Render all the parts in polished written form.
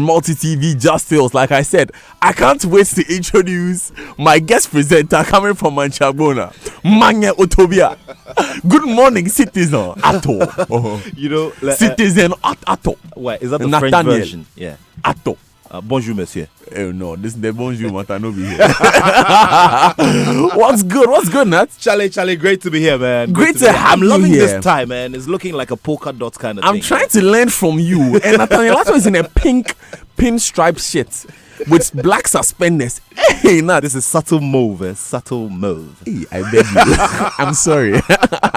Multi TV Just Tales. Like I said, I can't wait to introduce my guest presenter coming from Manchagona, Manya Otobia. Good morning, citizen. Ato. Citizen Ato. What is that the Nathaniel. French version? Yeah. Ato. Bonjour, monsieur. Oh no, this is the bonjour Matanobi here. What's good? What's good, Nat? Charlie, great to be here, man. Great to have I'm you loving here. this time, man. It's looking like a polka dot kind of thing. I'm trying to learn from you. And Nathaniel Ato is in a pink pinstripe shit with black suspenders. Hey, Nat. This is subtle mauve. Hey, I beg you. I'm sorry.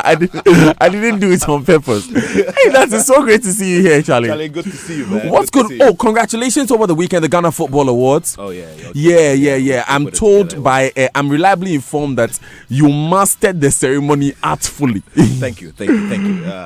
I didn't do it on purpose. Hey, that is so great to see you here, Charlie. Charlie, good to see you, man. What's good? Oh, congratulations over the weekend, the Ghana Football Awards. Oh, yeah. Yeah. I'm told I'm reliably informed that you mastered the ceremony artfully. Thank you.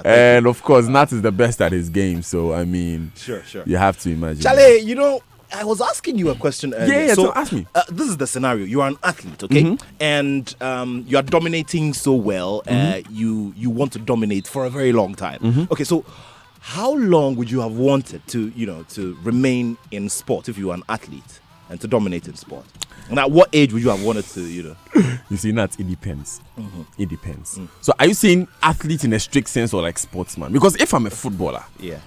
And of course, Nat is the best at his game. So, I mean, Sure. You have to imagine. Charlie, I was asking you a question earlier. Yeah, so ask me. This is the scenario. You are an athlete, okay? Mm-hmm. And you are dominating so well. You want to dominate for a very long time. Mm-hmm. Okay, so how long would you have wanted to remain in sport if you were an athlete and to dominate in sport? And at what age would you have wanted to, You see, Nat, it depends. It depends. So, are you saying athlete in a strict sense or like sportsman? Because if I'm a footballer, Yeah.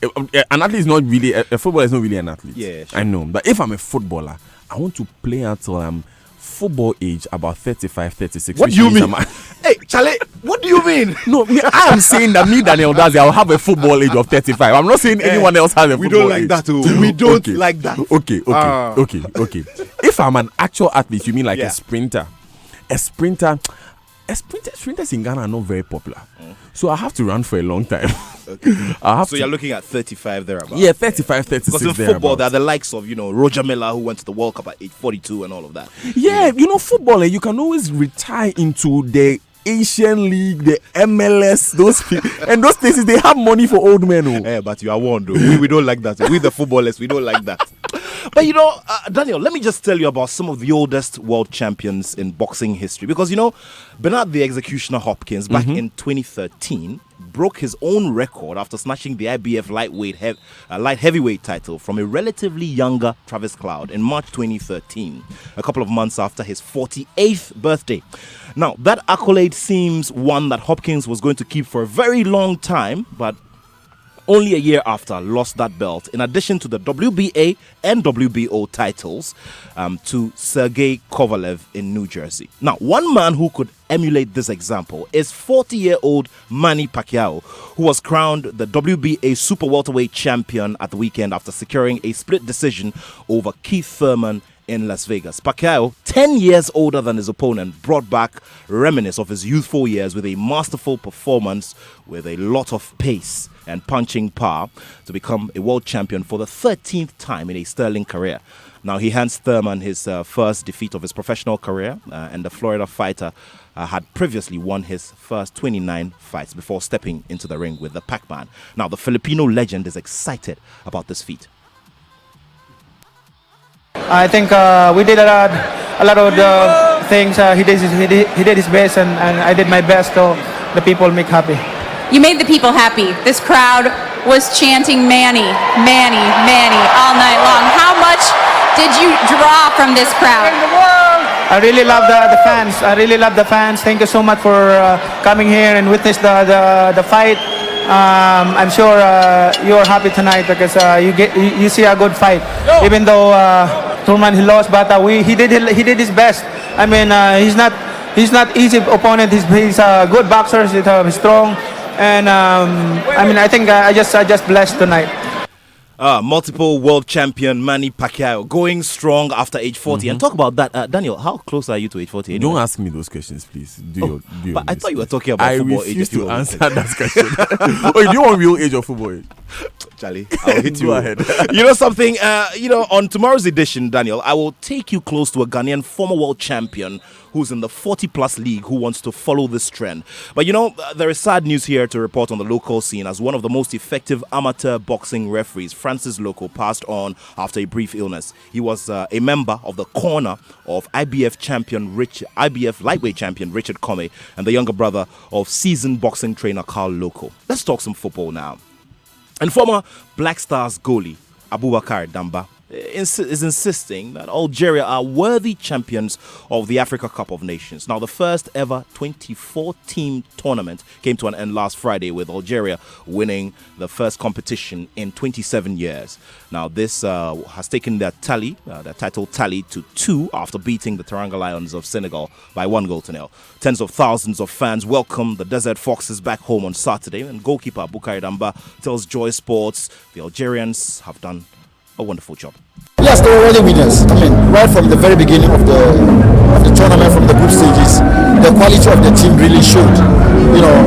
an athlete is not really a footballer is not really an athlete. Yeah, sure. I know. But if I'm a footballer, I want to play until I'm football age, about 35, 36. What do you mean? Hey, Charlie, what do you mean? No, I am saying that me, Daniel Dazi, I'll have a football age of 35. I'm not saying anyone else has a We football don't like age. that, too. We don't like that. Okay. If I'm an actual athlete, you mean like Yeah. a sprinter? Sprinters in Ghana are not very popular. So I have to run for a long time. So you're looking at 35 thereabouts. Yeah, 35, 36 Because in football, there are the likes of, Roger Miller, who went to the World Cup at age 42 and all of that. Yeah, football, you can always retire into the Asian League, the MLS, those people. And those places, they have money for old men. Yeah, but you are warned, though. We don't like that. We the footballers, we don't like that. But Daniel, let me just tell you about some of the oldest world champions in boxing history. Because, Bernard the Executioner Hopkins, back in 2013, broke his own record after snatching the IBF light heavyweight title from a relatively younger Travis Cloud in March 2013, a couple of months after his 48th birthday. Now, that accolade seems one that Hopkins was going to keep for a very long time, but only a year after lost that belt, in addition to the WBA and WBO titles, to Sergey Kovalev in New Jersey. Now, one man who could emulate this example is 40-year-old Manny Pacquiao, who was crowned the WBA super welterweight champion at the weekend after securing a split decision over Keith Thurman in Las Vegas. Pacquiao, 10 years older than his opponent, brought back reminiscence of his youthful years with a masterful performance with a lot of pace and punching power to become a world champion for the 13th time in a sterling career. Now, he hands Thurman his first defeat of his professional career, and the Florida fighter had previously won his first 29 fights before stepping into the ring with the Pac-Man. Now, the Filipino legend is excited about this feat. I think we did a lot of the things. He did his best, and I did my best so the people make happy. You made the people happy. This crowd was chanting Manny, Manny, Manny all night long. How much did you draw from this crowd? I really love the fans. Thank you so much for coming here and witness the fight. I'm sure you're happy tonight because you see a good fight. Even though Thurman he lost, but he did his best. I mean, he's not easy opponent. He's a good boxer. He's strong, and I think I just blessed tonight. Multiple world champion Manny Pacquiao going strong after age 40. And talk about that, Daniel. How close are you to age 40? Anyway? Don't ask me those questions, please. Do your but I thought you were talking about football age. I refuse to answer that question. Oh, do you want real age or football age? Charlie, I'll hit you. Go ahead. You know something? On tomorrow's edition, Daniel, I will take you close to a Ghanaian former world champion who's in the 40-plus league who wants to follow this trend. But there is sad news here to report on the local scene as one of the most effective amateur boxing referees, Francis Loco, passed on after a brief illness. He was a member of the corner of IBF lightweight champion Richard Comey and the younger brother of seasoned boxing trainer Carl Loco. Let's talk some football now. And former Black Stars goalie Abubakar Damba, is insisting that Algeria are worthy champions of the Africa Cup of Nations. Now, the first ever 24-team tournament came to an end last Friday with Algeria winning the first competition in 27 years. Now, this has taken their title tally to 2 after beating the Teranga Lions of Senegal by 1-0. Tens of thousands of fans welcomed the Desert Foxes back home on Saturday, and goalkeeper Abubakar Damba tells Joy Sports the Algerians have done a wonderful job. Yes, they were already winners. I mean, right from the very beginning of the tournament, from the group stages, the quality of the team really showed. You know,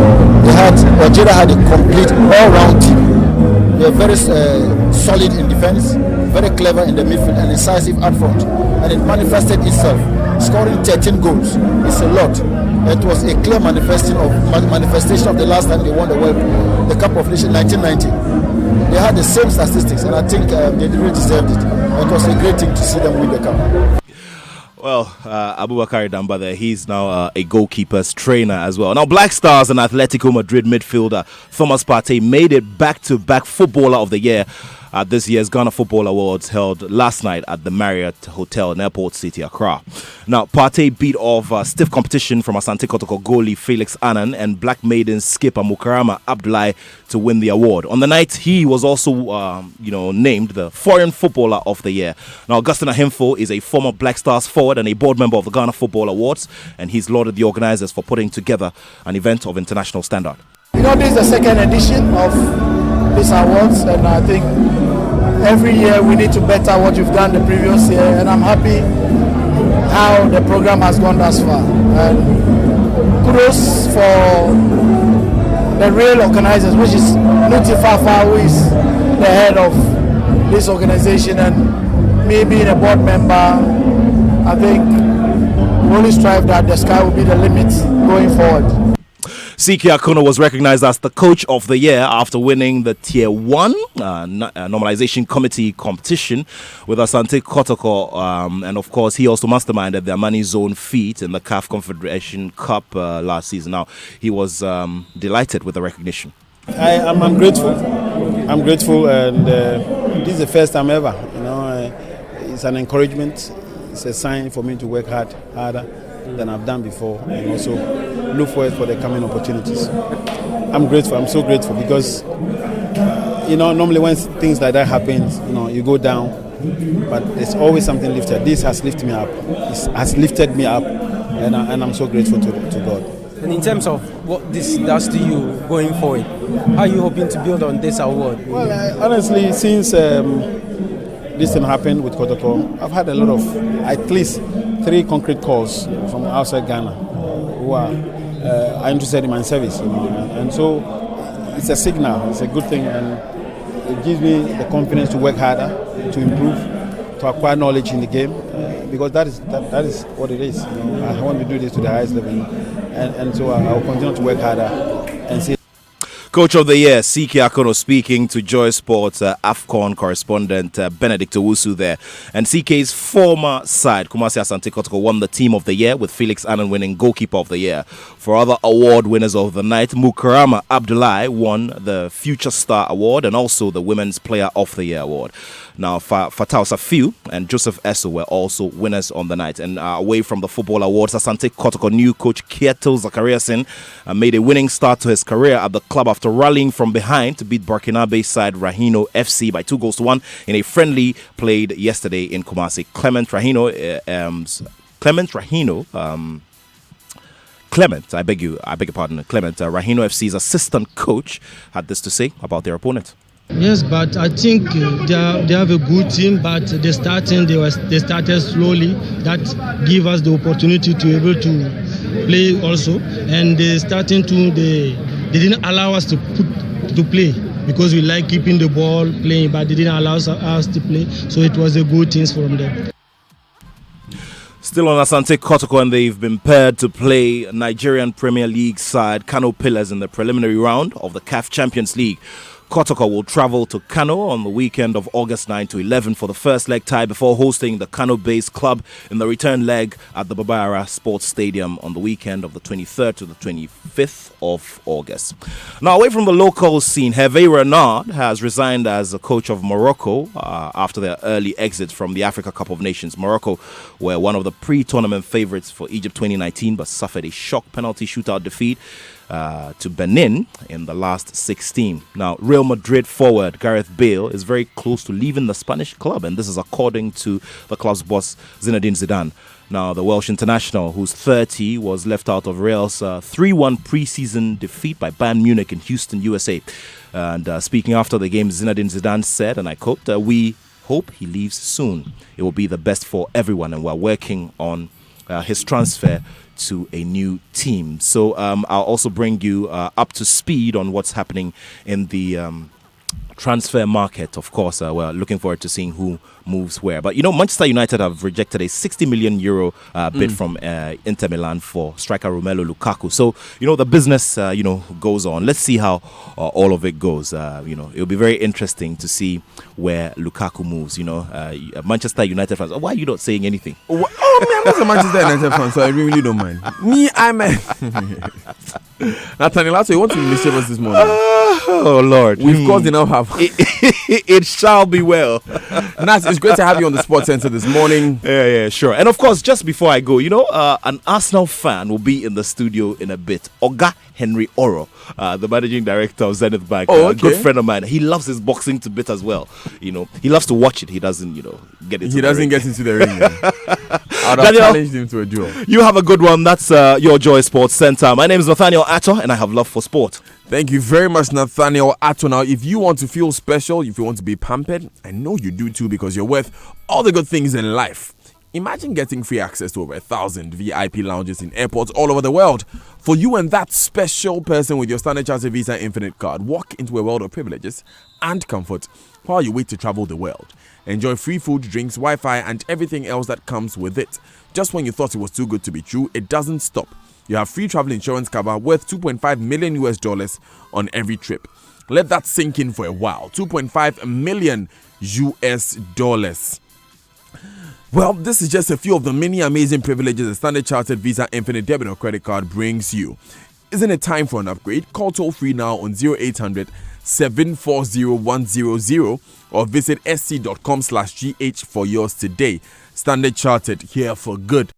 Algeria had a complete all-round team. They were very solid in defense, very clever in the midfield, and incisive up front. And it manifested itself. Scoring 13 goals is a lot. It was a clear manifestation of the last time they won the Cup of Nations, 1990. They had the same statistics, and I think they really deserved it. It was a great thing to see them win the cup. Well, Abubakar Damba there, he's now a goalkeeper's trainer as well. Now, Black Stars and Atletico Madrid midfielder Thomas Partey made it back-to-back Footballer of the Year at this year's Ghana Football Awards held last night at the Marriott Hotel in Airport City, Accra. Now, Partey beat off stiff competition from Asante Kotoko goalie Felix Annan and Black Maidens skipper Mukarama Abdullahi to win the award. On the night, he was also, named the Foreign Footballer of the Year. Now, Augustine Ahimfo is a former Black Stars forward and a board member of the Ghana Football Awards, and he's lauded the organizers for putting together an event of international standard. You know, this is the second edition of these awards, and I think every year we need to better what we've done the previous year, and I'm happy how the program has gone thus far. And kudos for the real organizers, which is Nuti Fafa, who is the head of this organization, and me being a board member. I think we only strive that the sky will be the limit going forward. Siki Akuno was recognized as the Coach of the Year after winning the Tier 1 Normalization Committee competition with Asante Kotoko. And of course, he also masterminded the Amani Zone feat in the CAF Confederation Cup last season. Now, he was delighted with the recognition. I'm grateful. I'm grateful, and this is the first time ever. You know, it's an encouragement. It's a sign for me to work harder than I've done before, and also look forward for the coming opportunities. I'm grateful. I'm so grateful because normally when things like that happen, you go down, but there's always something lifted. This has lifted me up. This has lifted me up, and I'm so grateful to God. And in terms of what this does to you going forward, how are you hoping to build on this award? Well, honestly, since this thing happened with Kotoko, I've had a lot of, at least 3 concrete calls from outside Ghana who are interested in my service. And so it's a signal, it's a good thing, and it gives me the confidence to work harder, to improve, to acquire knowledge in the game, because that is what it is. I want to do this to the highest level, and so I will continue to work harder and see. Coach of the Year, Siki Akuno, speaking to Joy Sports AFCON correspondent Benedict Owusu there. And CK's former side, Kumasi Asante Kotoko, won the Team of the Year, with Felix Annan winning Goalkeeper of the Year. For other award winners of the night, Mukarama Abdullahi won the Future Star Award and also the Women's Player of the Year Award. Now, Fatau Safiu and Joseph Esso were also winners on the night. And away from the Football Awards, Asante Kotoko new coach Kieto Zachariasen made a winning start to his career at the club after rallying from behind to beat Burkinabe side Rahino FC by 2-1 in a friendly played yesterday in Kumasi. Clement Rahino, Rahino FC's assistant coach had this to say about their opponent. Yes, but I think they have a good team, but they started slowly. That give us the opportunity to be able to play also, and they didn't allow us to play because we like keeping the ball playing, but they didn't allow us to play. So it was a good thing from them. Still on Asante Kotoko, and they've been paired to play Nigerian Premier League side Kano Pillars in the preliminary round of the CAF Champions League. Kotoko will travel to Kano on the weekend of August 9 to 11 for the first leg tie before hosting the Kano-based club in the return leg at the Babara Sports Stadium on the weekend of the 23rd to the 25th of August. Now, away from the local scene, Hervé Renard has resigned as a coach of Morocco after their early exit from the Africa Cup of Nations. Morocco were one of the pre-tournament favourites for Egypt 2019 but suffered a shock penalty shootout defeat to Benin in the last 16. Now, Real Madrid forward Gareth Bale is very close to leaving the Spanish club, and this is according to the club's boss Zinedine Zidane. Now, the Welsh international, who's 30, was left out of Real's 3-1 preseason defeat by Bayern Munich in Houston, USA. And speaking after the game, Zinedine Zidane said, and I quote, "We hope he leaves soon. It will be the best for everyone, and we're working on his transfer to a new team." So I'll also bring you up to speed on what's happening in the transfer market. Of course, we're looking forward to seeing who moves where. But, Manchester United have rejected a 60 million euro bid from Inter Milan for striker Romelu Lukaku. So, the business, goes on. Let's see how all of it goes. It'll be very interesting to see where Lukaku moves. Manchester United fans, why are you not saying anything? I'm not a Manchester United fan, so I really don't mind. I'm a... Nathaniel, you want to be mischievous this morning? Oh, Lord. We've caused enough havoc. It shall be well. Nats, it's great to have you on the Sports Center this morning. Yeah, sure. And of course, just before I go, an Arsenal fan will be in the studio in a bit. Oga Henry Oro, the managing director of Zenith Bank, a good friend of mine. He loves his boxing to bit as well. He loves to watch it. He doesn't, get into. He doesn't get into the ring. I'd have challenged him to a duel. You have a good one. That's your Joy Sports Center. My name is Nathaniel Atto, and I have love for sport. Thank you very much, Nathaniel Atto. Now, if you want to feel special, if you want to be pampered, I know you do too, because you're worth all the good things in life. Imagine getting free access to over 1,000 VIP lounges in airports all over the world. For you and that special person with your Standard Chartered Visa Infinite card, walk into a world of privileges and comfort while you wait to travel the world. Enjoy free food, drinks, Wi-Fi, and everything else that comes with it. Just when you thought it was too good to be true, it doesn't stop. You have free travel insurance cover worth $2.5 million on every trip. Let that sink in for a while. $2.5 million. Well, this is just a few of the many amazing privileges a Standard Chartered Visa Infinite Debit or Credit Card brings you. Isn't it time for an upgrade? Call toll free now on 0800 740 100 or visit sc.com/gh for yours today. Standard Chartered, here for good.